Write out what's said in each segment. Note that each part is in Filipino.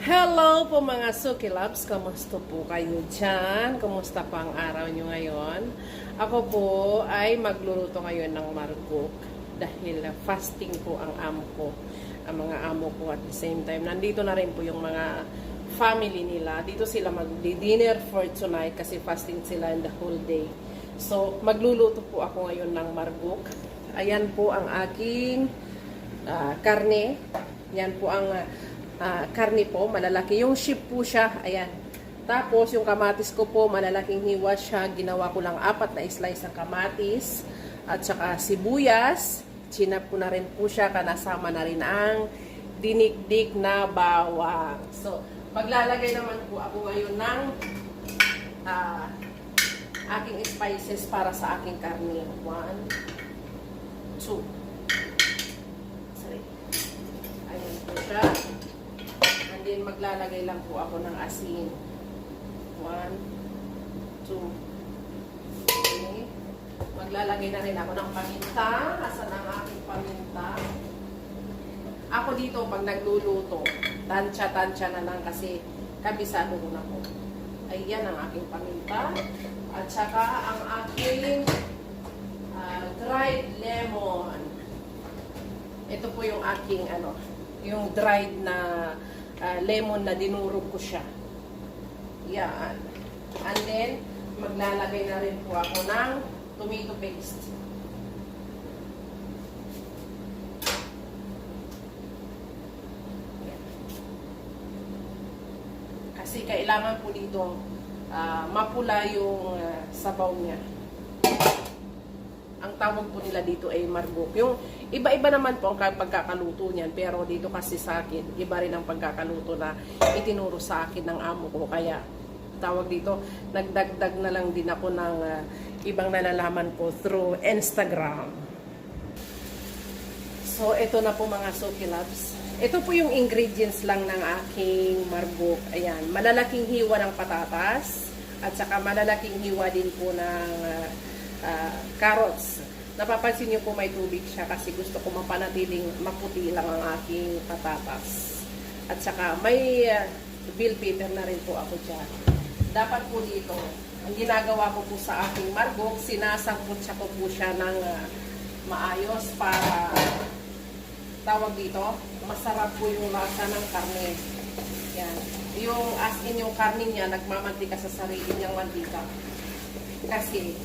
Hello po mga Suki Loves! Kamusta po kayo dyan? Kamusta pa ang araw nyo ngayon? Ako po ay magluluto ngayon ng margok dahil fasting po ang amo ko. Ang mga amo ko at the same time. Nandito na rin po yung mga family nila. Dito sila mag-dinner for tonight kasi fasting sila in the whole day. So, magluluto po ako ngayon ng margok. Ayan po ang aking karne. Yan po ang karne po, malalaki. Yung sheep po siya, ayan. Tapos, yung kamatis ko po, malalaking hiwa siya. Ginawa ko lang 4 na slice ng kamatis. At saka sibuyas. Chinap ko na rin po siya. Kanasama na rin ang dinikdik na bawang. So, maglalagay naman po ako ngayon ng aking spices para sa aking karne. 1, 2. Sorry. Ayan po siya. Then, maglalagay lang po ako ng asin. 1, 2, 3. Maglalagay na rin ako ng paminta. Asan ang aking paminta? Ako dito, pag nagluluto, tansya-tansya na lang kasi kabisado ko na po. Ayan ang aking paminta. At saka ang aking dried lemon. Ito po yung aking yung dried na lemon na dinurog ko siya. Yan. And then, maglalagay na rin po ako ng tomato paste. Yan. Kasi kailangan po dito mapula yung sabaw niya. Ang tawag po nila dito ay margok. Yung iba-iba naman po ang pagkakaluto niyan. Pero dito kasi sa akin, iba rin ang pagkakaluto na itinuro sa akin ng amo ko. Kaya tawag dito, nagdagdag na lang din ako ng ibang nalalaman ko through Instagram. So, ito na po mga Suki Loves. Ito po yung ingredients lang ng aking margok. Ayan, malalaking hiwa ng patatas. At saka malalaking hiwa din po ng carrots. Napapansin niyo po may tubig siya kasi gusto ko mapanatiling maputi lang ang aking patatas. At saka may bell pepper na rin po ako dyan. Dapat po dito, ang ginagawa ko po sa aking margok, sinasangkot siya po siya ng maayos para tawag dito, masarap po yung lasa ng karne. Yan. Yung as in yung karne niya, nagmamantika sa sarili niyang mantika. Kasi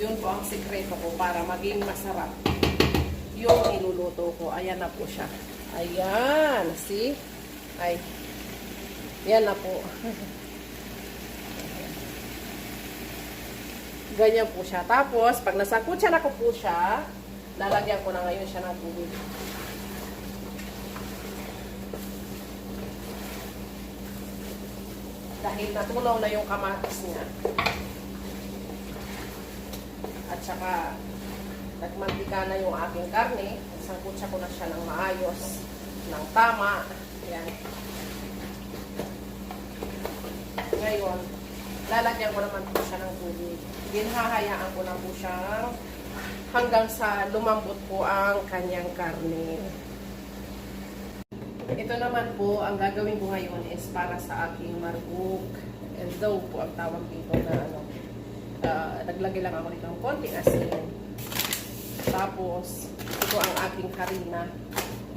yun po ang sikreto ko para maging masarap yung niluluto ko. Ayan na po siya. Ayan. See? Ay. Yan na po. Ganyan po siya. Tapos, pag nasangkutsa na ko po siya, lalagyan ko na ngayon siya ng tubig. Dahil natunaw na yung kamatis niya. At saka, nagmantika na yung aking karne. Sangkutsa ko na siya ng maayos, ng tama. Ayan. Ngayon, lalagyan ko naman po siya ng tubig. Ginhahayaan ko na po siya hanggang sa lumambot po ang kanyang karne. Ito naman po, ang gagawin ko ngayon is para sa aking margok. And though po ang tawag dito na naglagay lang ako dito ng konting asin. Tapos, ito ang aking harina.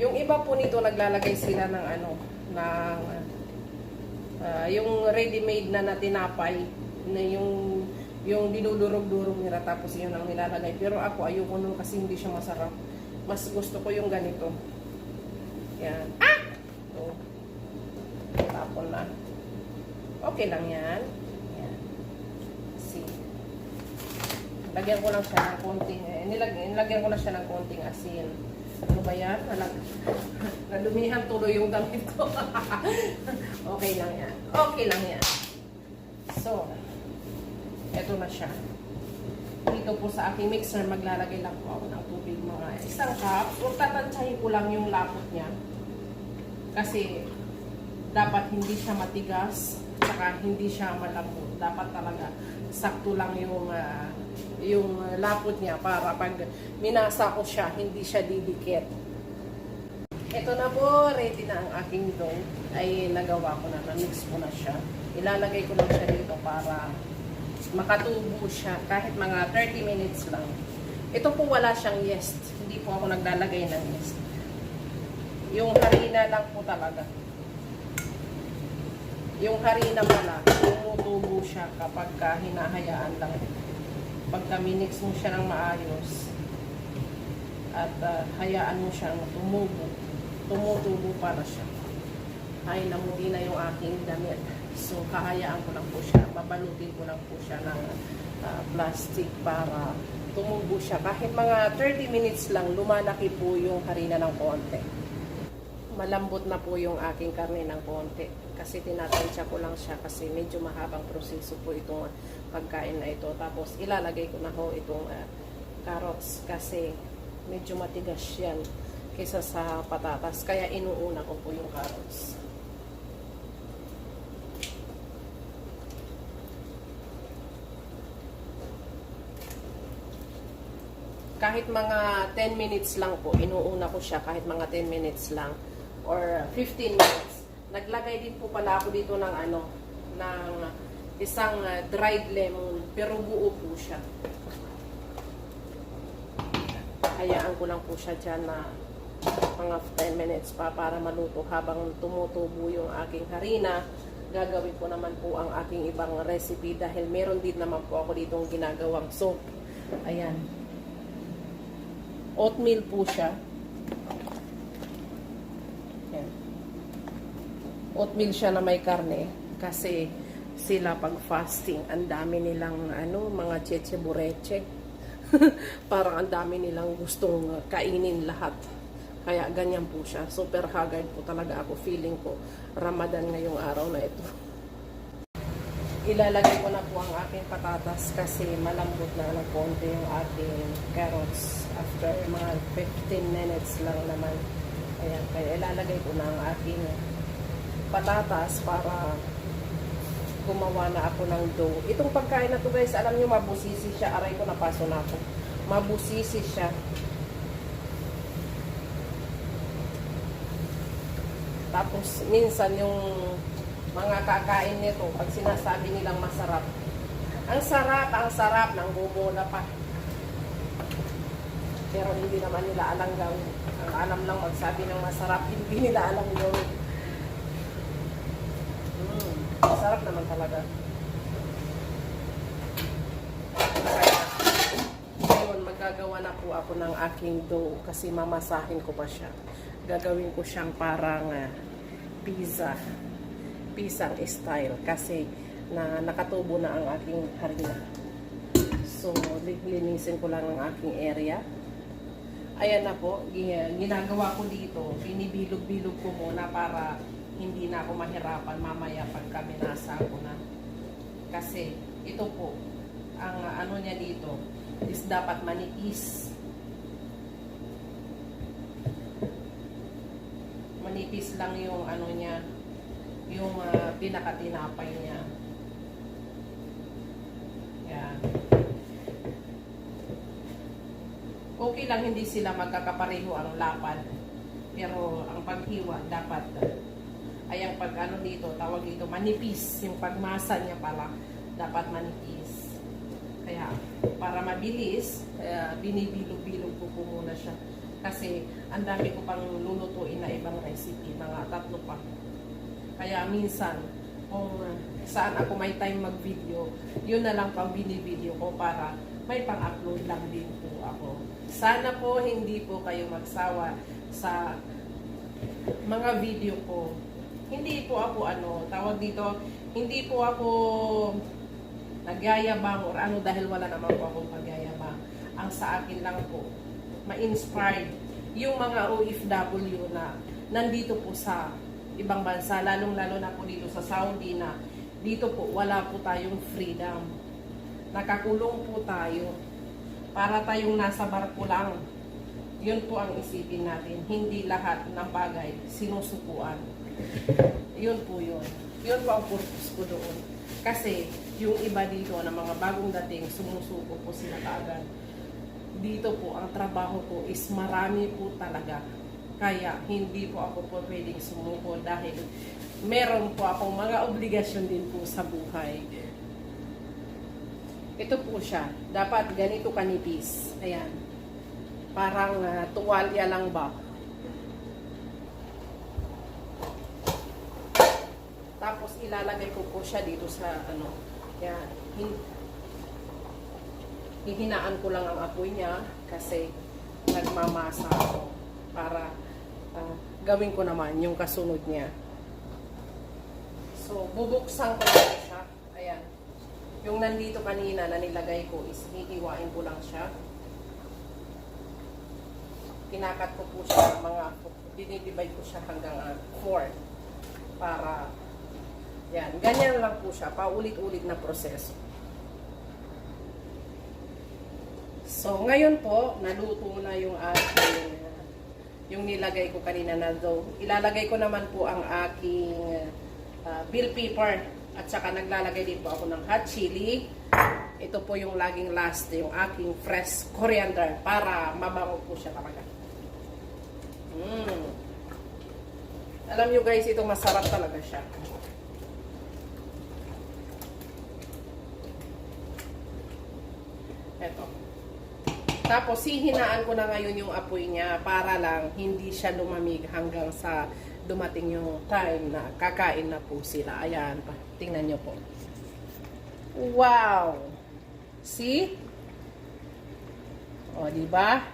Yung iba po nito, naglalagay sila ng yung ready-made na tinapay, na yung dinudurog-durog nila, tapos yun ang nilalagay. Pero ako, ayoko nun kasi hindi siya masarap. Mas gusto ko yung ganito. Yan. So, tapon na. Okay lang yan. Lagyan ko lang siya ng konting, nilagyan ko na siya ng konting asin. Ano ba yan? Nalumihan tuloy yung damit ko. Okay lang yan. Okay lang yan. So, eto na siya. Dito po sa aking mixer, maglalagay lang po ako ng tubig mga 1 cup. Huwag tatansyahin ko lang yung lapot niya. Kasi, dapat hindi siya matigas, saka hindi siya malambot. Dapat talaga, sakto lang yung lapot niya para pag minasa ko siya, hindi siya didikit. Ito na po, ready na ang aking dough. Ay nagawa ko na, na-mix ko na siya. Ilalagay ko lang siya dito para makatubo siya kahit mga 30 minutes lang. Ito po wala siyang yeast. Hindi po ako naglalagay ng yeast. Yung harina lang po talaga. Yung harina pala, tumutubo siya kapag hinahayaan lang. Pagka minix mo siya ng maayos at hayaan mo siyang tumutubo para siya. Ay, namuli na yung aking damit. So, kahayaan ko lang po siya. Babalutin ko lang po siya ng plastic para tumubo siya. Kahit mga 30 minutes lang, lumalaki po yung harina ng konti. Malambot na po yung aking karne ng konti. Kasi tinatansya ko lang siya kasi medyo mahabang proseso po itong pagkain na ito. Tapos, ilalagay ko na ho itong carrots kasi medyo matigas yan kaysa sa patatas. Kaya inuuna ko po yung carrots. Kahit mga 10 minutes lang po, inuuna ko siya kahit mga 10 minutes lang or 15 minutes. Naglagay din po pala ako dito ng ng isang dried lemon, pero buo po siya. Hayaan ko lang po siya dyan na mga 10 minutes pa para maluto habang tumutubo yung aking harina. Gagawin ko naman po ang aking ibang recipe dahil meron din naman po ako ditong ginagawang soup. Ayan. Oatmeal po siya. Ayan. Oatmeal siya na may karne kasi sila pag fasting, ang dami nilang mga cheche bureche. Parang ang dami nilang gustong kainin lahat. Kaya ganyan po siya. Super haggard po talaga ako. Feeling ko Ramadan ngayong araw na ito. Ilalagay ko na po ang aking patatas kasi malambot na ng konti yung aking carrots after mga 15 minutes lang naman. Ayan, kaya ilalagay ko na ang aking patatas para gumawa na ako ng dough. Itong pagkain na to guys, alam nyo mabusisi siya. Aray ko, napaso na ako. Mabusisi siya. Tapos minsan yung mga kakain nito, pag sinasabi nilang masarap, ang sarap ng bumula pa. Pero hindi naman nila alam gawin. Ang alam lang magsabi ng masarap, hindi nila alam gawin. Masarap naman talaga. Ngayon, magagawa na po ako ng aking dough kasi mamasahin ko pa siya. Gagawin ko siyang parang pizza style kasi nakatubo na ang aking harina. So, linisin ko lang ang aking area. Ayan na po, ginagawa ko dito, binibilog-bilog ko muna para hindi na ako mahirapan mamaya pagka minasa ko na. Kasi ito po, ang niya dito is dapat manipis. Manipis lang yung niya, yung pinakatinapay niya. Yan. Okay lang hindi sila magkakapareho ang lapad. Pero ang paghiwa dapat ay ang dito, tawag dito manipis. Yung pagmasa niya pala dapat manipis. Kaya para mabilis, binibilog-bilog ko muna siya. Kasi ang dami ko pang lulutuin na ibang recipe, mga 3 pa. Kaya minsan, kung saan ako may time mag-video, yun na lang pang binivideo ko para may pang-upload lang din po ako. Sana po hindi po kayo magsawa sa mga video ko. Hindi po ako tawag dito, hindi po ako nagyayabang or dahil wala naman po akong pagyayabang. Ang sa akin lang po, ma-inspired yung mga OFW na nandito po sa ibang bansa, lalong-lalo na po dito sa Saudi na dito po wala po tayong freedom. Nakakulong po tayo. Para tayong nasa barko lang. Yun po ang isipin natin. Hindi lahat ng bagay sinusukuan. Yun po yun. Yun po ang purpose ko doon. Kasi yung iba dito na mga bagong dating, sumusuko po sila kaagad. Dito po, ang trabaho ko is marami po talaga. Kaya hindi po ako po pwedeng sumuko dahil meron po akong mga obligasyon din po sa buhay. Ito po siya. Dapat ganito kanipis. Ayan. Parang tuwalya lang ba. Tapos ilalagay ko po siya dito sa ano. Yan. Hihinaan ko lang ang apoy niya kasi nagmamasa ako para gawin ko naman yung kasunod niya. So, bubuksan ko lang siya. Ayan. Yung nandito kanina na nilagay ko is hihiwain ko lang siya. Kinakat ko po siya ng mga, dinidivide ko siya hanggang 4 para, yan, ganyan lang po siya, paulit-ulit na proseso. So, ngayon po, naluto na yung aking, yung nilagay ko kanina na dough. Ilalagay ko naman po ang aking bell pepper at saka naglalagay din po ako ng hot chili. Ito po yung laging last, yung aking fresh coriander para mabango po siya talaga. Alam nyo guys, ito masarap talaga siya. Ito. Tapos, hihinaan ko na ngayon yung apoy niya para lang hindi siya lumamig hanggang sa dumating yung time na kakain na po sila. Ayan pa. Tingnan nyo po. Wow! See? O, diba?